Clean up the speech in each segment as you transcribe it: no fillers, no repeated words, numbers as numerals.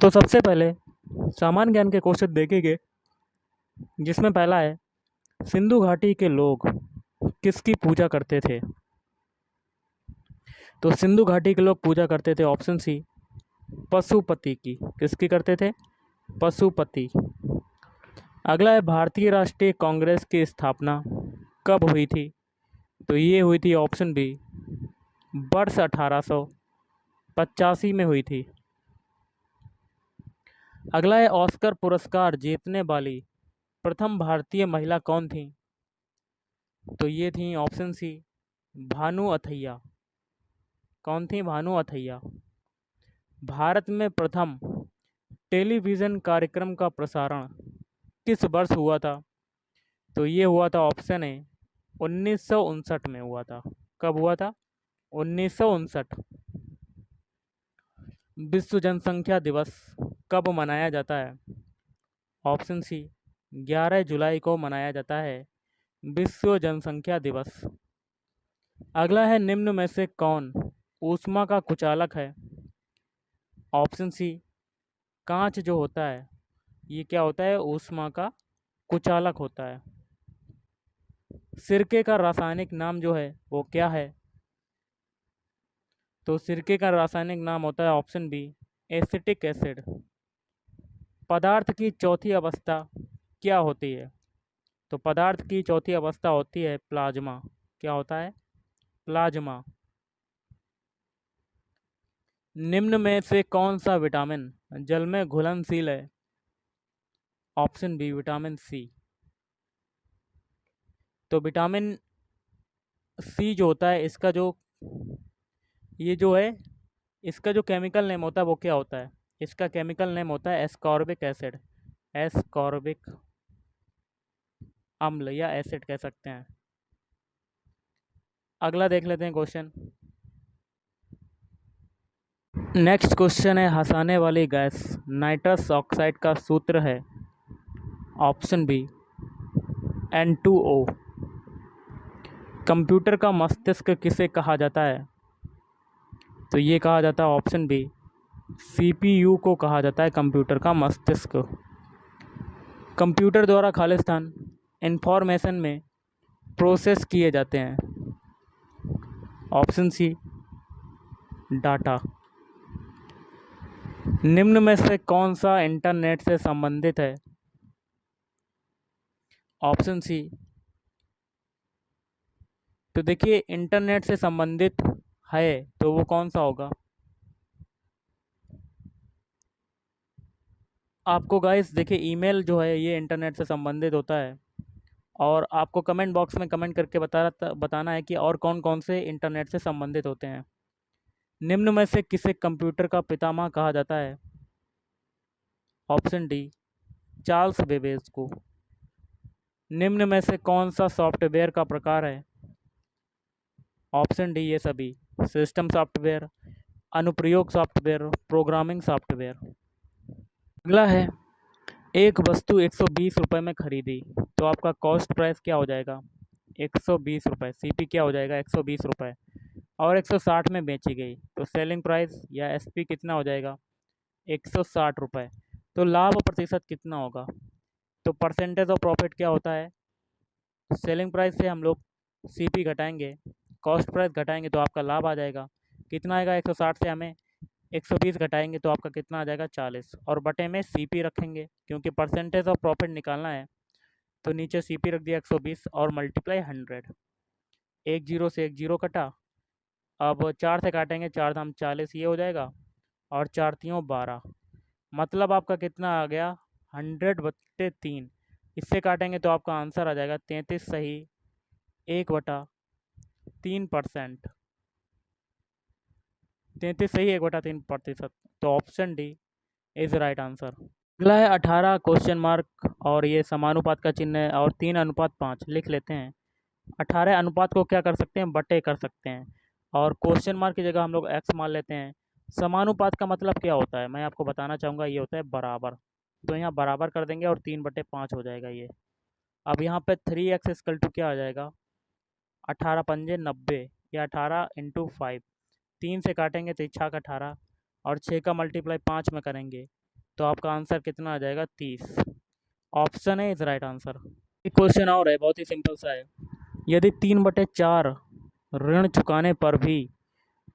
तो सबसे पहले सामान्य ज्ञान के क्वेश्चन देखेंगे, जिसमें पहला है सिंधु घाटी के लोग किसकी पूजा करते थे। तो सिंधु घाटी के लोग पूजा करते थे, ऑप्शन सी, पशुपति की। किसकी करते थे? पशुपति। अगला है भारतीय राष्ट्रीय कांग्रेस की स्थापना कब हुई थी। तो ये हुई थी ऑप्शन बी, वर्ष 1885 में हुई थी। अगला है ऑस्कर पुरस्कार जीतने वाली प्रथम भारतीय महिला कौन थी। तो ये थी ऑप्शन सी, भानु अथैया। कौन थी? भानु अथैया। भारत में प्रथम टेलीविज़न कार्यक्रम का प्रसारण किस वर्ष हुआ था। तो ये हुआ था ऑप्शन ए, 1959 में हुआ था। कब हुआ था? 1959। विश्व जनसंख्या दिवस कब मनाया जाता है। ऑप्शन सी, 11 जुलाई को मनाया जाता है विश्व जनसंख्या दिवस। अगला है निम्न में से कौन ऊष्मा का कुचालक है। ऑप्शन सी, कांच जो होता है ये क्या होता है? ऊष्मा का कुचालक होता है। सिरके का रासायनिक नाम जो है वो क्या है। तो सिरके का रासायनिक नाम होता है ऑप्शन बी, एसिटिक एसिड। पदार्थ की चौथी अवस्था क्या होती है। तो पदार्थ की चौथी अवस्था होती है प्लाज्मा। क्या होता है? प्लाज्मा। निम्न में से कौन सा विटामिन जल में घुलनशील है। Option B, vitamin C. तो विटामिन सी जो होता है इसका जो ये जो है इसका जो केमिकल नेम होता है वो क्या होता है। इसका केमिकल नेम होता है एस्कॉर्बिक एसिड। एस्कॉर्बिक अम्ल या एसिड कह सकते हैं। अगला देख लेते हैं क्वेश्चन। नेक्स्ट क्वेश्चन है हंसाने वाली गैस नाइट्रस ऑक्साइड का सूत्र है। Option B, N2O। कंप्यूटर का मस्तिष्क किसे कहा जाता है। तो ये कहा जाता है ऑप्शन बी, CPU को कहा जाता है कंप्यूटर का मस्तिष्क। कंप्यूटर द्वारा खालिस्तान इंफॉर्मेशन में प्रोसेस किए जाते हैं। Option C, data. निम्न में से कौन सा इंटरनेट से संबंधित है। Option C. तो देखिए इंटरनेट से संबंधित है तो वो कौन सा होगा। आपको गाइस देखिए ईमेल जो है ये इंटरनेट से संबंधित होता है, और आपको कमेंट बॉक्स में कमेंट करके बताना है कि और कौन कौन से इंटरनेट से संबंधित होते हैं। निम्न में से किसे कंप्यूटर का पितामह कहा जाता है। ऑप्शन डी, चार्ल्स बेबेज को। निम्न में से कौन सा सॉफ्टवेयर का प्रकार है। ऑप्शन डी, ये सभी। सिस्टम सॉफ्टवेयर, अनुप्रयोग सॉफ्टवेयर, प्रोग्रामिंग सॉफ्टवेयर। अगला है एक वस्तु 120 रुपये में खरीदी तो आपका कॉस्ट प्राइस क्या हो जाएगा। 120 रुपये। सीपी क्या हो जाएगा? 120 रुपये। और 160 में बेची गई तो सेलिंग प्राइस या एसपी कितना हो जाएगा? 160 रुपये। तो लाभ प्रतिशत कितना होगा। तो परसेंटेज ऑफ प्रॉफिट क्या होता है। सेलिंग प्राइस से हम लोग सीपी घटाएंगे, कॉस्ट प्राइस घटाएंगे तो आपका लाभ आ जाएगा। कितना आएगा? 160 से हमें 120 घटाएंगे तो आपका कितना आ जाएगा? 40। और बटे में सीपी रखेंगे क्योंकि परसेंटेज ऑफ प्रॉफिट निकालना है। तो नीचे सीपी रख दिया 120 और मल्टीप्लाई 100। एक जीरो से एक जीरो कटा। अब 4 से काटेंगे, 4 दाम 40 ये हो जाएगा, और 4 तीयों 12। मतलब आपका कितना आ गया? 100/3। इससे काटेंगे तो आपका आंसर आ जाएगा 33 सही 1/3%। 33 सही 1/3%। तो option D is right answer. अगला है 18 क्वेश्चन मार्क और ये समानुपात का चिन्ह है और 3:5 लिख लेते हैं। 18 अनुपात को क्या कर सकते हैं? बटे कर सकते हैं, और क्वेश्चन मार्क की जगह हम लोग एक्स मान लेते हैं। समानुपात का मतलब क्या होता है मैं आपको बताना चाहूँगा, ये होता है बराबर। तो यहाँ बराबर कर देंगे और 3/5 हो जाएगा ये। अब यहाँ पे 3x इक्वल टू क्या आ जाएगा? 18 पंजे 90 या 18 × 5। 3 से काटेंगे तो 6 का 18 और 6 का मल्टीप्लाई 5 में करेंगे तो आपका आंसर कितना आ जाएगा 30। Option A is right answer. एक क्वेश्चन और है, बहुत ही सिंपल सा है। यदि 3/4 ऋण चुकाने पर भी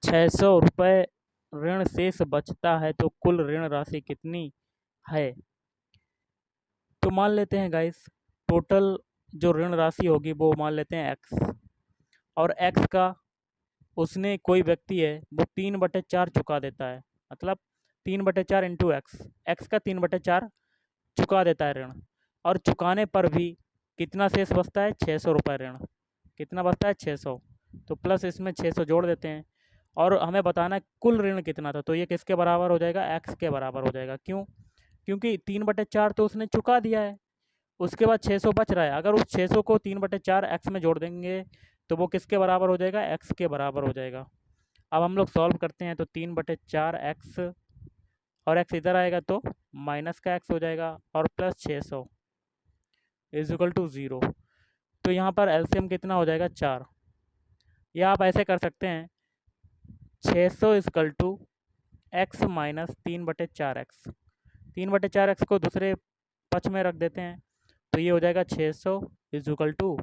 600 रुपये ऋण शेष बचता है तो कुल ऋण राशि कितनी है? तो मान लेते हैं गाइस, टोटल जो ऋण राशि होगी वो मान लेते हैं x, और x का उसने कोई व्यक्ति है वो 3/4 चुका देता है, मतलब 3/4 इंटू एक्स का 3/4 चुका देता है ऋण, और चुकाने पर भी कितना शेष बचता है? 600 रुपये ऋण। कितना बचता है? 600। तो प्लस इसमें 600 जोड़ देते हैं, और हमें बताना है कुल ऋण कितना था। तो ये किसके बराबर हो जाएगा? एक्स के बराबर हो जाएगा। क्यों? क्योंकि 3/4 तो उसने चुका दिया है, उसके बाद 600 बच रहा है। अगर उस 600 को 3/4 एक्स में जोड़ देंगे तो वो किसके बराबर हो जाएगा? एक्स के बराबर हो जाएगा। अब हम लोग सॉल्व करते हैं, तो 3/4 एक्स, और एक्स इधर आएगा तो माइनस का एक्स हो जाएगा, और प्लस 600 इज इक्वल टू 0। तो यहाँ पर एलसीएम कितना हो जाएगा? 4। या आप ऐसे कर सकते हैं, 600 is equal to X minus 3/4 एक्स। 3/4 एक्स को दूसरे पक्ष में रख देते हैं, तो ये हो जाएगा 600 is equal to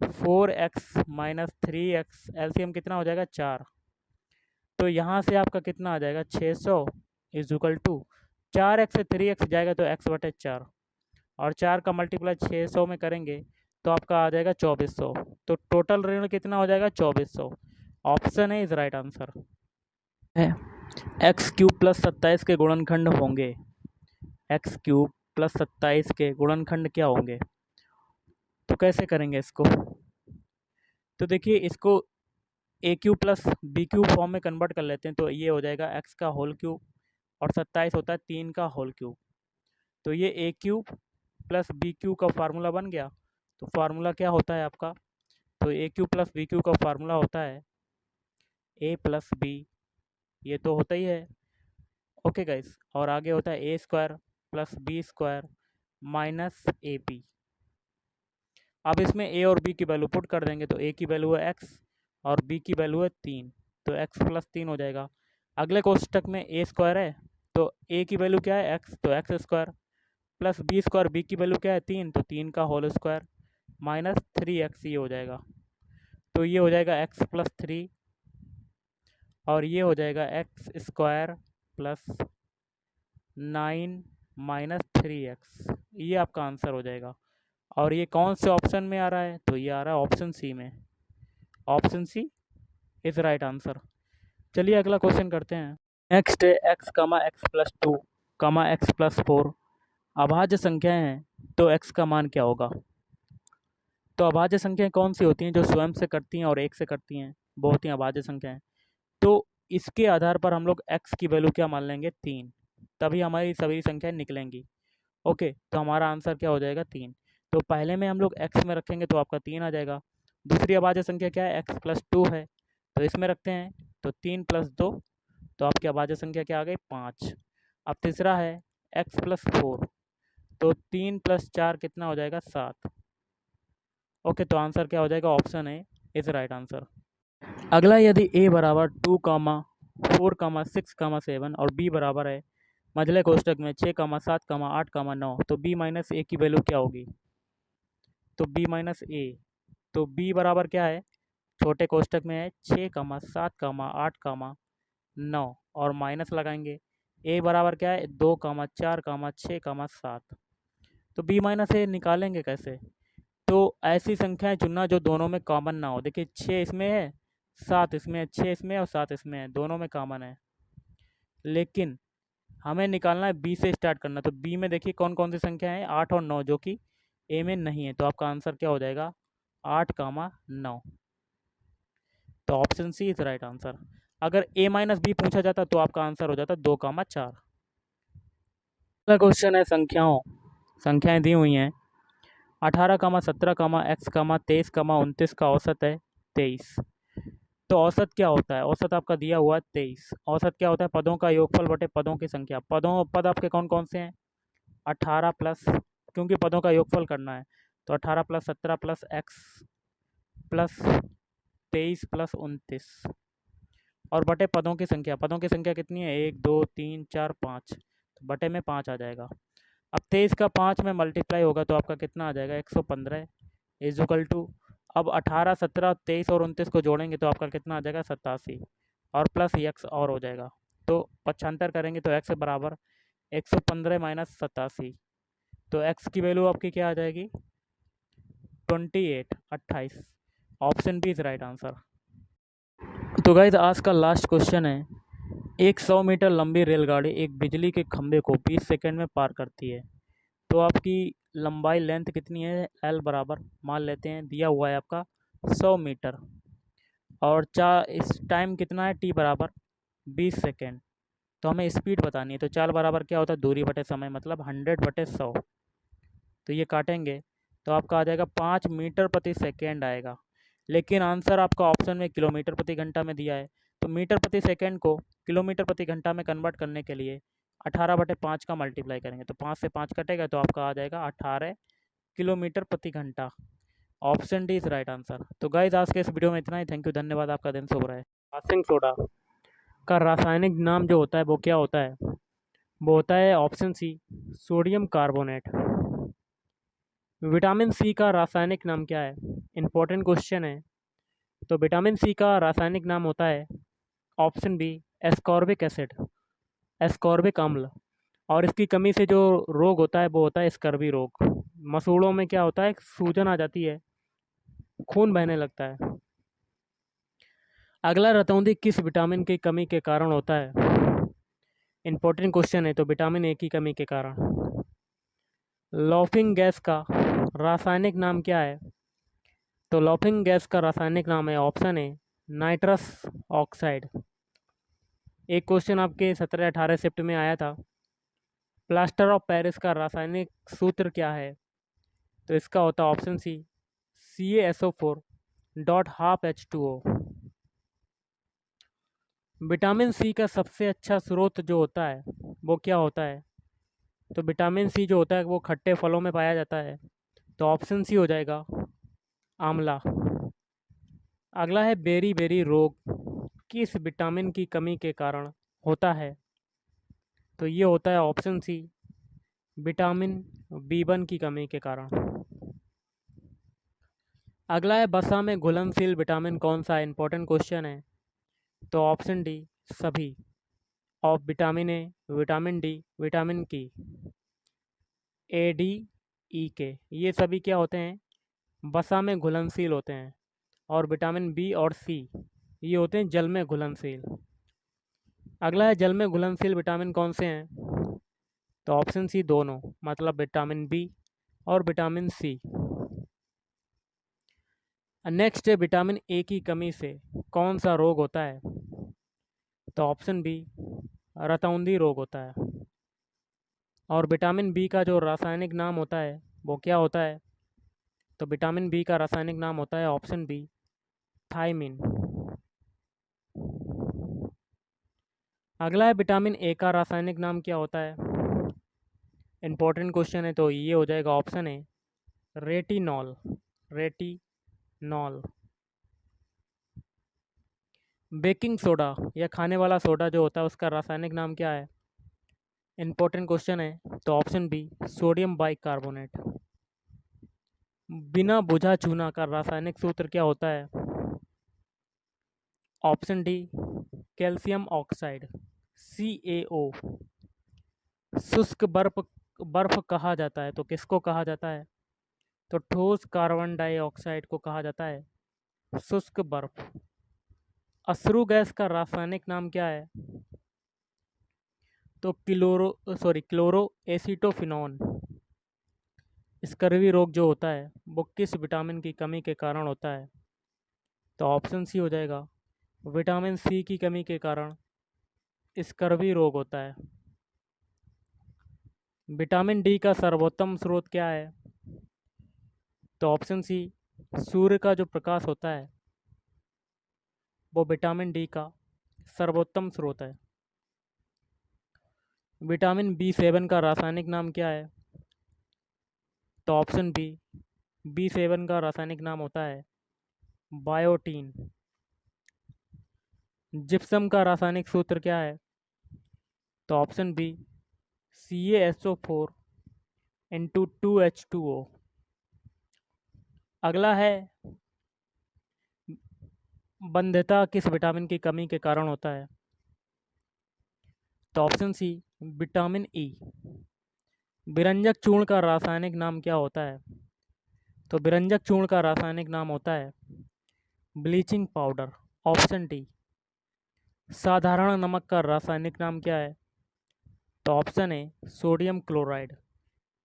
4x minus 3x। LCM कितना हो जाएगा? 4। तो यहाँ से आपका कितना आ जाएगा? 600 इज इक्वल टू 4x से 3x जाएगा तो x/4, और 4 का मल्टीप्लाई 600 में करेंगे तो आपका आ जाएगा 2400। तो टोटल ऋण कितना हो जाएगा? 2400। Option A is right answer है। x³ + 27 के गुणनखंड होंगे। x³ + 27 के गुणनखंड क्या होंगे? तो कैसे करेंगे इसको? तो देखिए, इसको a³ + b³ फॉर्म में कन्वर्ट कर लेते हैं, तो ये हो जाएगा x का होल क्यूब, और 27 होता है 3 का होल क्यूब। तो ये a³ + b³ का फार्मूला बन गया। तो फार्मूला क्या होता है आपका? तो a³ + b³ का फार्मूला होता है a + b, ये तो होता ही है, ओके गाइस। और आगे होता है a² + b² माइनस ab। अब इसमें a और b की वैल्यू पुट कर देंगे, तो a की वैल्यू है x और b की वैल्यू है 3, तो x + 3 हो जाएगा। अगले कोष्टक में a² है, तो a की वैल्यू क्या है? x, तो x² प्लस b², b की वैल्यू क्या है? 3, तो 3 का होल स्क्वायर माइनस 3x, ये हो जाएगा। तो ये हो जाएगा x + 3, और ये हो जाएगा x² + 9 माइनस 3x, ये आपका आंसर हो जाएगा। और ये कौन से ऑप्शन में आ रहा है? तो ये आ रहा है ऑप्शन सी में। Option C is right answer. चलिए अगला क्वेश्चन करते हैं। नेक्स्ट है x, x + 2, x + 4 अभाज्य संख्याएं हैं, तो x का मान क्या होगा? तो अभाज्य संख्याएं कौन सी होती हैं? जो स्वयं से करती हैं और एक से करती हैं, वो होती हैं अभाज्य संख्याएं। तो इसके आधार पर हम लोग x की वैल्यू क्या मान लेंगे? 3, तभी हमारी सभी संख्याएं निकलेंगी। ओके, तो हमारा आंसर क्या हो जाएगा? 3। तो पहले में हम लोग x में रखेंगे तो आपका 3 आ जाएगा। दूसरी अभाज्य संख्या क्या है? x + 2 है, तो इसमें रखते हैं, तो 3 + 2, तो आपकी अभाज्य संख्या क्या आ गई? 5। अब तीसरा है x + 4, तो 3 + 4 कितना हो जाएगा? 7। ओके, तो आंसर क्या हो जाएगा? Option A is right answer. अगला, यदि a बराबर 2, 4, 6, 7 और b बराबर है मझले कोष्टक में 6, 7, 8, 9, तो b - a की वैल्यू क्या होगी? तो b - a, तो b बराबर क्या है? छोटे कोष्टक में है 6, 7, 8, 9, और माइनस लगाएंगे। a बराबर क्या है? 2, 4, 6, 7। तो b - a निकालेंगे कैसे? तो ऐसी संख्याएं चुनना जो दोनों में कॉमन ना हो। देखिए, 6 इसमें है, 7 इसमें है, 6 इसमें है और 7 इसमें है, दोनों में कॉमन है। लेकिन हमें निकालना है बी से स्टार्ट करना, तो बी में देखिए कौन कौन सी संख्या है? 8 और 9, जो कि ए में नहीं है। तो आपका आंसर क्या हो जाएगा? 8, 9। तो option C is right answer. अगर a - b पूछा जाता तो आपका आंसर हो जाता 2, 4। अगला क्वेश्चन है संख्याएं दी हुई हैं 18, 17, x, 23, 29 का औसत है 23। तो औसत क्या होता है? औसत आपका दिया हुआ है 23। औसत क्या होता है? पदों का योगफल बटे पदों की संख्या। पद आपके कौन कौन से हैं? 18 प्लस, क्योंकि पदों का योगफल करना है, तो 18 + 17 + x प्लस 23 + 29, और बटे पदों की संख्या। पदों की संख्या कितनी है? 1, 2, 3, 4, 5। तो बटे में 5 आ जाएगा। अब 23 का 5 में मल्टीप्लाई होगा तो आपका कितना आ जाएगा 115 इज इक्वल टू, अब 18, 17, 23 और 29 को जोड़ेंगे तो आपका कितना आ जाएगा 87 और प्लस एक्स और हो जाएगा। तो 75 करेंगे तो एक्स बराबर 115 माइनस 87, तो एक्स की वैल्यू आपकी क्या आ जाएगी 28। Option B is right answer. तो गाइज आज का लास्ट क्वेश्चन है, एक 100 मीटर लंबी रेलगाड़ी एक बिजली के खंभे को 20 सेकंड में पार करती है, तो आपकी लंबाई लेंथ कितनी है एल बराबर मान लेते हैं दिया हुआ है आपका 100 मीटर, और इस टाइम कितना है टी बराबर 20 सेकेंड। तो हमें स्पीड बतानी है, तो चाल बराबर क्या होता है दूरी बटे समय, मतलब 100/100। तो ये काटेंगे तो आपका आ जाएगा 5 मीटर प्रति सेकेंड आएगा, लेकिन आंसर आपका ऑप्शन में किलोमीटर प्रति घंटा में दिया है। तो मीटर प्रति सेकेंड को किलोमीटर प्रति घंटा में कन्वर्ट करने के लिए 18/5 का मल्टीप्लाई करेंगे, तो 5 से 5 कटेगा तो आपका आ जाएगा 18 किलोमीटर प्रति घंटा। Option D is right answer. तो गाइज आज के इस वीडियो में इतना ही। थैंक यू, धन्यवाद, आपका दिन शुभ रहे। बेकिंग सोडा का रासायनिक नाम जो होता है वो क्या होता है, वो होता है option C sodium carbonate. Vitamin C का रासायनिक नाम क्या है, इम्पोर्टेंट क्वेश्चन है। तो विटामिन सी का रासायनिक नाम होता है option B ascorbic acid, ascorbic अम्ल। और इसकी कमी से जो रोग होता है वो होता है स्कर्वी रोग। मसूड़ों में क्या होता है सूजन आ जाती है, खून बहने लगता है। अगला रतौंधी किस विटामिन की कमी के कारण होता है, इम्पोर्टेंट क्वेश्चन है। तो विटामिन ए की कमी के कारण। लॉफिंग गैस का रासायनिक नाम क्या है, तो लॉफिंग गैस का रासायनिक नाम है ऑप्शन ए नाइट्रस ऑक्साइड। एक क्वेश्चन आपके 17-18 शिफ्ट में आया था, प्लास्टर ऑफ पेरिस का रासायनिक सूत्र क्या है, तो इसका होता है ऑप्शन सी CaSO4.12H2O। विटामिन सी का सबसे अच्छा स्रोत जो होता है वो क्या होता है, तो विटामिन सी जो होता है वो खट्टे फलों में पाया जाता है, तो ऑप्शन सी हो जाएगा आंवला। अगला है बेरी बेरी रोग किस विटामिन की कमी के कारण होता है, तो ये होता है ऑप्शन सी विटामिन B1 की कमी के कारण। अगला है बसा में घुलनशील विटामिन कौन सा है, इंपॉर्टेंट क्वेश्चन है। तो ऑप्शन डी सभी, of vitamin A, vitamin D, vitamin की, ADE के, ये सभी क्या होते हैं बसा में घुलनशील होते हैं। और विटामिन बी और सी ये होते हैं जल में घुलनशील। अगला है जल में घुलनशील विटामिन कौन से हैं, तो ऑप्शन सी दोनों, मतलब विटामिन बी और विटामिन सी। नेक्स्ट है विटामिन ए की कमी से कौन सा रोग होता है, तो ऑप्शन बी रतौंधी रोग होता है। और विटामिन बी का जो रासायनिक नाम होता है वो क्या होता है, तो विटामिन बी का रासायनिक नाम होता है ऑप्शन बी थायमिन। अगला है विटामिन ए का रासायनिक नाम क्या होता है, इंपॉर्टेंट क्वेश्चन है। तो ये हो जाएगा ऑप्शन है रेटिनॉल, रेटिनॉल। बेकिंग सोडा या खाने वाला सोडा जो होता है उसका रासायनिक नाम क्या है, इंपॉर्टेंट क्वेश्चन है। तो ऑप्शन बी सोडियम बाइकार्बोनेट। बिना बुझा चूना का रासायनिक सूत्र क्या होता है, option D calcium oxide, CaO। शुष्क बर्फ बर्फ कहा जाता है, तो किसको कहा जाता है, तो ठोस कार्बन डाइऑक्साइड को कहा जाता है शुष्क बर्फ। अश्रु गैस का रासायनिक नाम क्या है, तो क्लोरो एसीटोफिनॉन। स्कर्वी रोग जो होता है वो किस विटामिन की कमी के कारण होता है, तो ऑप्शन सी हो जाएगा विटामिन सी की कमी के कारण स्कर्वी रोग होता है। विटामिन डी का सर्वोत्तम स्रोत क्या है, तो ऑप्शन सी सूर्य का जो प्रकाश होता है वो विटामिन डी का सर्वोत्तम स्रोत है। विटामिन B7 का रासायनिक नाम क्या है, तो ऑप्शन बी B7 का रासायनिक नाम होता है बायोटीन। जिप्सम का रासायनिक सूत्र क्या है, तो option B CaSO4 into 2H2O। अगला है बंध्यता किस विटामिन की कमी के कारण होता है? तो ऑप्शन सी विटामिन ई। विरंजक चूर्ण का रासायनिक नाम क्या होता है? तो विरंजक चूर्ण का रासायनिक नाम होता है ब्लीचिंग पाउडर। Option D. साधारण नमक का रासायनिक नाम क्या है? तो option A sodium chloride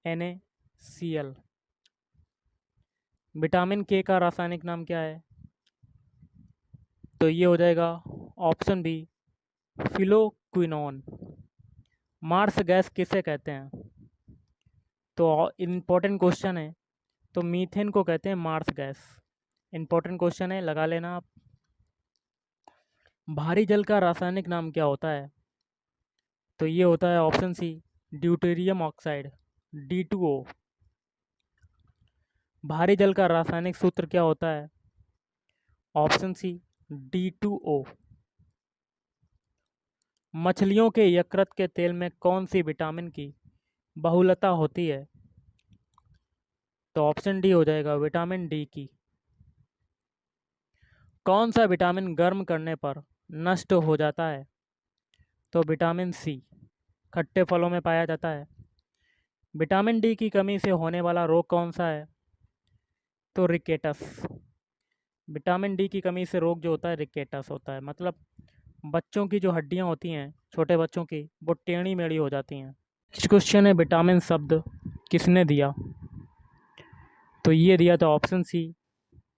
NaCl। Vitamin के का रासायनिक नाम क्या है? तो ये हो जाएगा option B phylloquinone. Marsh gas किसे कहते हैं? तो इम्पोर्टेंट क्वेश्चन है, तो मीथेन को कहते हैं मार्स गैस। इम्पोर्टेंट क्वेश्चन है, लगा लेना आप। भारी जल का रासायनिक नाम क्या होता है? तो ये होता है ऑप्शन सी ड्यूटेरियम ऑक्साइड D2O। भारी जल का रासायनिक सूत्र क्या होता है? Option C D2O। मछलियों के यकृत के तेल में कौन सी विटामिन की बहुलता होती है? तो ऑप्शन डी हो जाएगा विटामिन डी की। कौन सा विटामिन गर्म करने पर नष्ट हो जाता है? तो विटामिन सी खट्टे फलों में पाया जाता है। विटामिन डी की कमी से होने वाला रोग कौन सा है? तो रिकेटस। विटामिन डी की कमी से रोग जो होता है रिकेटस होता है, मतलब बच्चों की जो हड्डियां होती हैं छोटे बच्चों की वो टेढ़ी मेढ़ी हो जाती हैं। नेक्स्ट क्वेश्चन है विटामिन शब्द किसने दिया? तो ये दिया था option C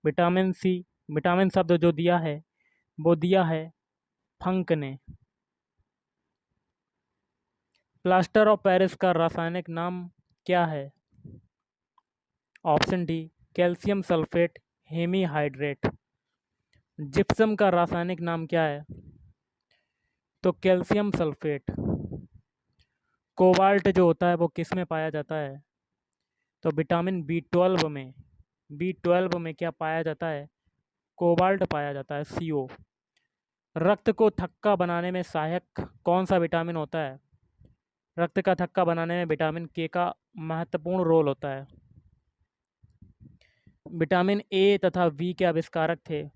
vitamin C. Vitamin शब्द जो दिया है वो दिया है फंक ने। प्लास्टर ऑफ पेरिस का रासायनिक नाम क्या है? Option D calcium sulphate hemihydrate. Gypsum का रासायनिक नाम क्या है? तो कैल्शियम सल्फेट। कोबाल्ट जो होता है वो किस में पाया जाता है? तो विटामिन B12 में। B12 में क्या पाया जाता है? कोबाल्ट पाया जाता है CO। रक्त को थक्का बनाने में सहायक कौन सा विटामिन होता है? रक्त का थक्का बनाने में विटामिन के का महत्वपूर्ण रोल होता है। विटामिन ए तथा V के आविष्कारक थे?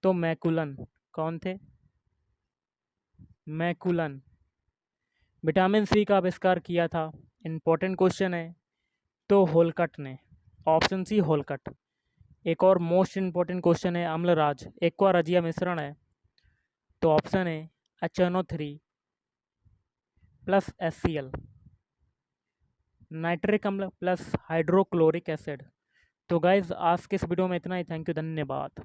तो मैकुलन। कौन थे? मैकुलन। विटामिन सी का आविष्कार किया था, इम्पोर्टेंट क्वेश्चन है, तो होलकट ने। ऑप्शन सी होलकट। एक और मोस्ट इम्पोर्टेंट क्वेश्चन है अम्लराज एक्वारजिया मिश्रण है, तो ऑप्शन है HNO3 प्लस HCl। नाइट्रिक अम्ल प्लस हाइड्रोक्लोरिक एसिड। तो गाइज आज के इस वीडियो में इतना ही। थैंक यू, धन्यवाद।